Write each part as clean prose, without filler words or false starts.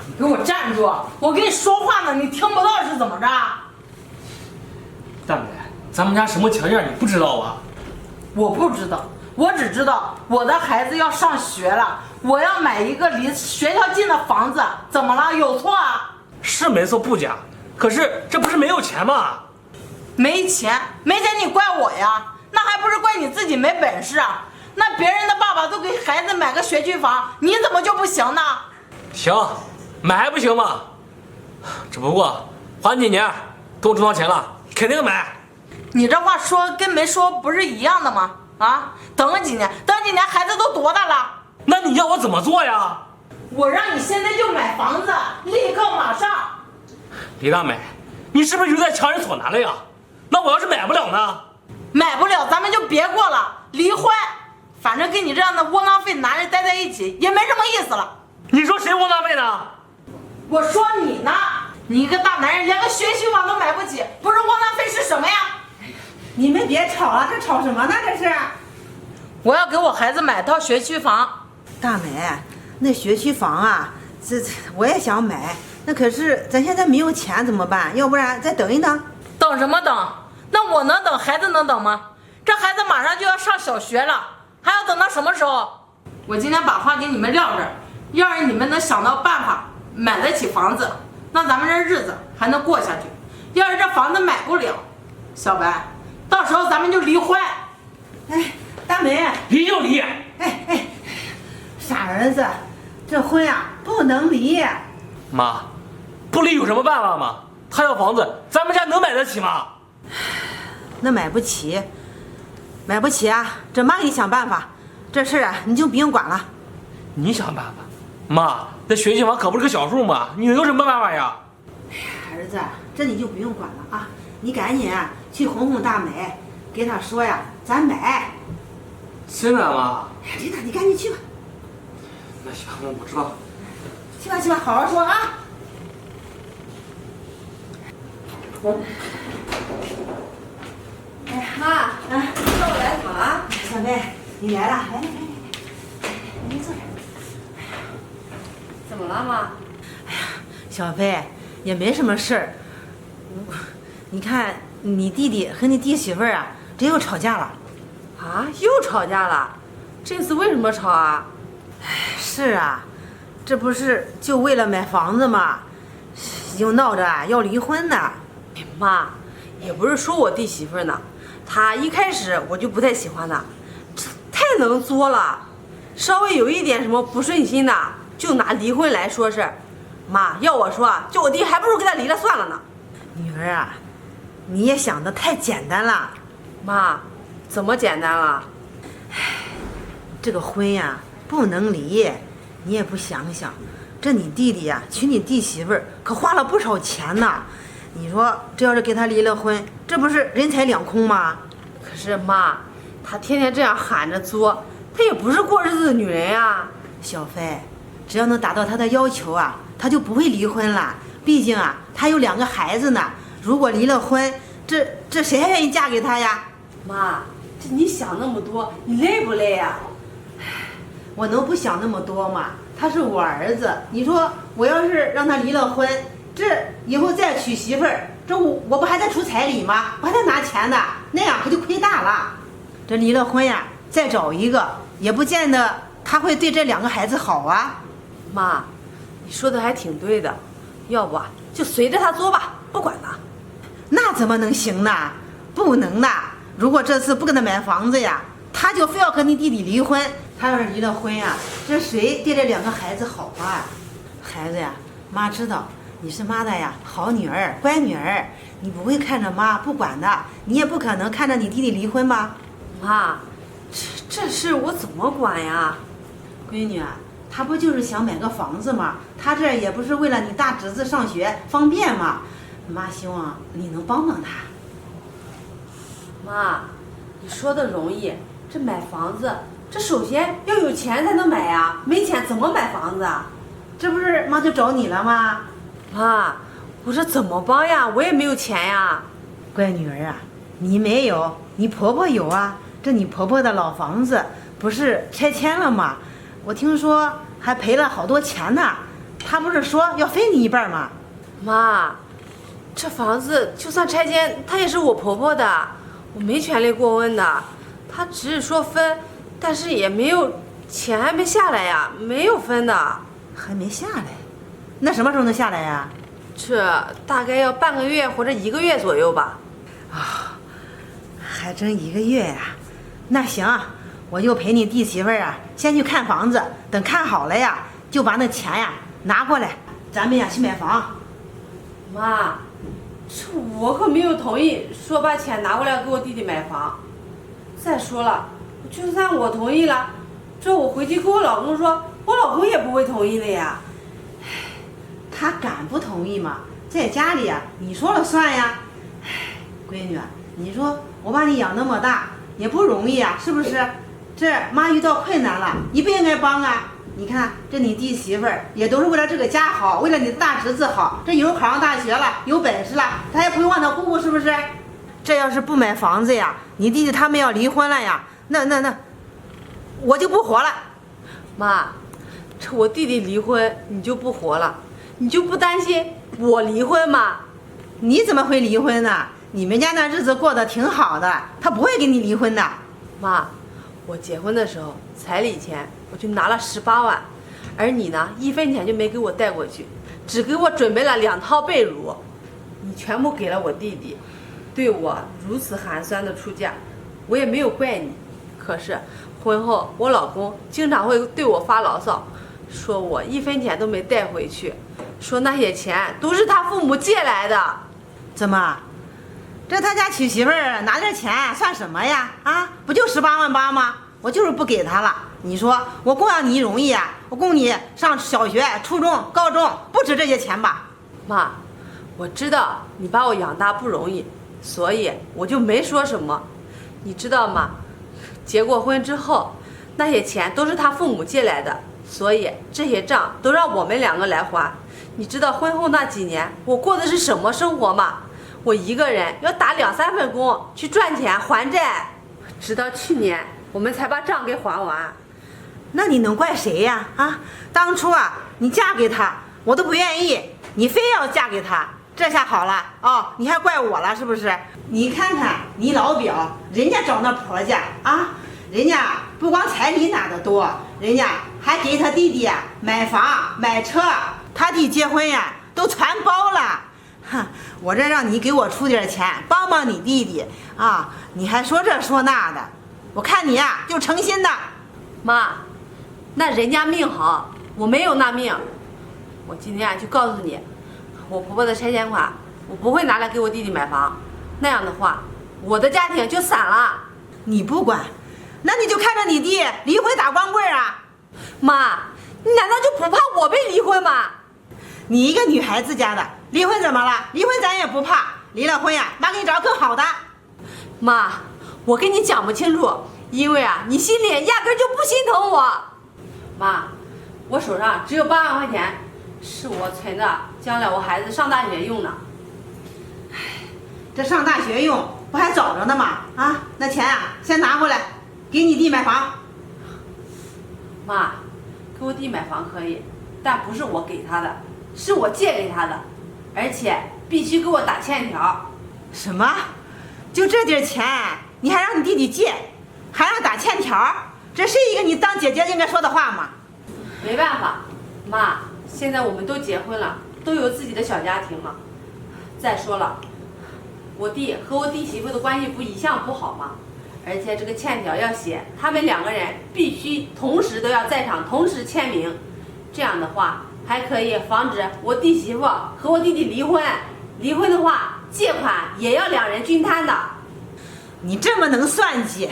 你给我站住！我跟你说话呢，你听不到是怎么着？大美，咱们家什么条件你不知道啊？我不知道，我只知道我的孩子要上学了，我要买一个离学校近的房子，怎么了？有错啊？是没错不假，可是这不是没有钱吗？没钱，没钱你怪我呀？那还不是怪你自己没本事啊？那别人的爸爸都给孩子买个学区房，你怎么就不行呢？行，买还不行吗？只不过缓几年，等我挣到钱了，肯定买。你这话说跟没说不是一样的吗？啊，等几年，孩子都多大了？那你要我怎么做呀？我让你现在就买房子，立刻马上。李大美，你是不是有点强人所难了呀？那我要是买不了呢？买不了咱们就别过了，离婚。反正跟你这样的窝囊废男人待在一起也没什么意思了。你说谁窝囊废呢？我说你呢，你一个大男人连个学区房都买不起，不是窝囊废是什么呀？你们别吵了，这吵什么呢？这是。我要给我孩子买套学区房。大美，那学区房啊，这我也想买，那可是咱现在没有钱怎么办？要不然再等一等。等什么等？那我能等，孩子能等吗？这孩子马上就要上小学了，还要等到什么时候？我今天把话给你们撂这儿，要是你们能想到办法买得起房子，那咱们这日子还能过下去。要是这房子买不了，小白，到时候咱们就离婚。哎，大美，离就离。哎，傻儿子，这婚呀不能离。妈，不离有什么办法吗？他要房子，咱们家能买得起吗？那买不起啊！这妈给你想办法，这事啊你就不用管了。你想办法？妈，那学区房可不是个小数嘛，你有什么办法呀？儿子，这你就不用管了啊！你赶紧啊去哄哄大美，给她说呀，咱买。现在吗？哎，对的，你赶紧去吧。那行，我知道。去吧，好好说啊。哎呀，妈，让我来躺啊！小妹，你来了，来，您坐这儿。怎么了，妈？小飞也没什么事儿，你看你弟弟和你弟媳妇儿啊，这又吵架了。啊，又吵架了？这次为什么吵啊？是啊，这不是就为了买房子吗？又闹着要离婚呢。哎妈，也不是说我弟媳妇呢，她一开始我就不太喜欢她，这太能作了，稍微有一点什么不顺心的，就拿离婚来说事。妈，要我说，就我弟还不如跟他离了算了呢。女儿啊，你也想得太简单了。妈，怎么简单了？这个婚呀不能离，你也不想想，这你弟弟呀娶你弟媳妇儿可花了不少钱呢。你说这要是给他离了婚，这不是人财两空吗？可是妈，她天天这样喊着作，她也不是过日子的女人呀。小飞，只要能达到他的要求啊，他就不会离婚了。毕竟啊，他有2个孩子呢。如果离了婚，这谁还愿意嫁给他呀？妈，这你想那么多，你累不累呀？我能不想那么多吗？他是我儿子，你说我要是让他离了婚，这以后再娶媳妇儿，这我不还得出彩礼吗？我还得拿钱呢，那样可就亏大了。这离了婚呀，再找一个，也不见得他会对这2个孩子好啊。妈，你说的还挺对的，要不就随着他作吧，不管他。那怎么能行呢？不能的。如果这次不给他买房子呀，他就非要和你弟弟离婚。他要是离了婚呀，这谁对这2个孩子好啊？孩子呀，妈知道你是妈的呀，好女儿，乖女儿，你不会看着妈不管的，你也不可能看着你弟弟离婚吧？妈，这事我怎么管呀？闺女啊，他不就是想买个房子吗？他这也不是为了你大侄子上学方便吗？妈希望你能帮帮他。妈，你说的容易，这买房子，这首先要有钱才能买呀，没钱怎么买房子啊？这不是妈就找你了吗？妈，我这怎么帮呀？我也没有钱呀。乖女儿啊，你没有，你婆婆有啊。这你婆婆的老房子不是拆迁了吗？我听说还赔了好多钱呢。他不是说要分你一半吗？妈，这房子就算拆迁，它也是我婆婆的，我没权利过问的。她只是说分，但是也没有钱还没下来呀，没有分的。还没下来，那什么时候能下来呀？这大概要半个月或者1个月左右吧。还真1个月呀？那行，我就陪你弟媳妇儿啊，先去看房子，等看好了呀，就把那钱呀拿过来，咱们呀去买房。妈，这我可没有同意说把钱拿过来给我弟弟买房。再说了，就算我同意了，这我回去跟我老公说，我老公也不会同意的呀。他敢不同意吗？在家里呀，你说了算呀。闺女，你说我把你养那么大也不容易啊，是不是？这妈遇到困难了，你不应该帮啊。你看这你弟媳妇儿也都是为了这个家好，为了你的大侄子好。这以后考上大学了，有本事了，他也不用忘他姑姑，是不是？这要是不买房子呀，你弟弟他们要离婚了呀，那我就不活了。妈，这我弟弟离婚你就不活了，你就不担心我离婚吗？你怎么会离婚呢？你们家那日子过得挺好的，他不会跟你离婚的。妈，我结婚的时候彩礼钱我就拿了18万，而你呢1分钱就没给我带过去，只给我准备了2套被褥，你全部给了我弟弟，对我如此寒酸的出嫁，我也没有怪你。可是婚后我老公经常会对我发牢骚，说我1分钱都没带回去，说那些钱都是他父母借来的。怎么？这他家娶媳妇儿拿点钱算什么呀？啊，不就18.8万吗？我就是不给他了。你说我供养你容易啊？我供你上小学、初中、高中，不止这些钱吧？妈，我知道你把我养大不容易，所以我就没说什么。你知道吗？结过婚之后，那些钱都是他父母借来的，所以这些账都让我们2个来还。你知道婚后那几年我过的是什么生活吗？我一个人要打2、3份工去赚钱还债，直到去年我们才把账给还完。那你能怪谁呀？啊，当初啊，你嫁给他，我都不愿意，你非要嫁给他，这下好了哦，你还怪我了是不是？你看看你老表，人家找那婆家啊，人家不光彩礼拿得多，人家还给他弟弟呀买房买车，他弟结婚呀都全包了。哼，我这让你给我出点钱帮帮你弟弟啊，你还说这说那的，我看你呀就诚心的。妈，那人家命好，我没有那命。我今天就告诉你，我婆婆的拆迁款我不会拿来给我弟弟买房，那样的话我的家庭就散了。你不管，那你就看着你弟离婚打光棍啊。妈，你难道就不怕我被离婚吗？你一个女孩子家的，离婚怎么了？离婚咱也不怕，离了婚呀，妈给你找更好的。妈，我跟你讲不清楚，因为啊，你心里压根就不心疼我。妈，我手上只有8万块钱，是我存的，将来我孩子上大学用的。这上大学用不还早着呢吗？啊，那钱啊，先拿回来，给你弟买房。妈，给我弟买房可以，但不是我给他的，是我借给他的，而且必须给我打欠条。什么？就这点钱，你还让你弟弟借，还让打欠条？这是一个你当姐姐应该说的话吗？没办法，妈，现在我们都结婚了，都有自己的小家庭了。再说了，我弟和我弟媳妇的关系不一向不好吗？而且这个欠条要写，他们2个人必须同时都要在场，同时签名。这样的话，还可以防止我弟媳妇和我弟弟离婚。离婚的话，借款也要2人均摊的。你这么能算计，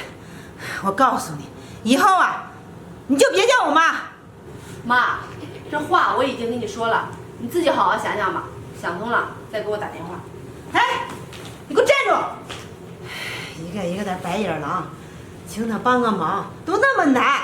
我告诉你，以后啊，你就别叫我妈。妈，这话我已经跟你说了，你自己好好想想吧。想通了再给我打电话。哎，你给我站住！一个一个的白眼狼，请他帮个忙都那么难，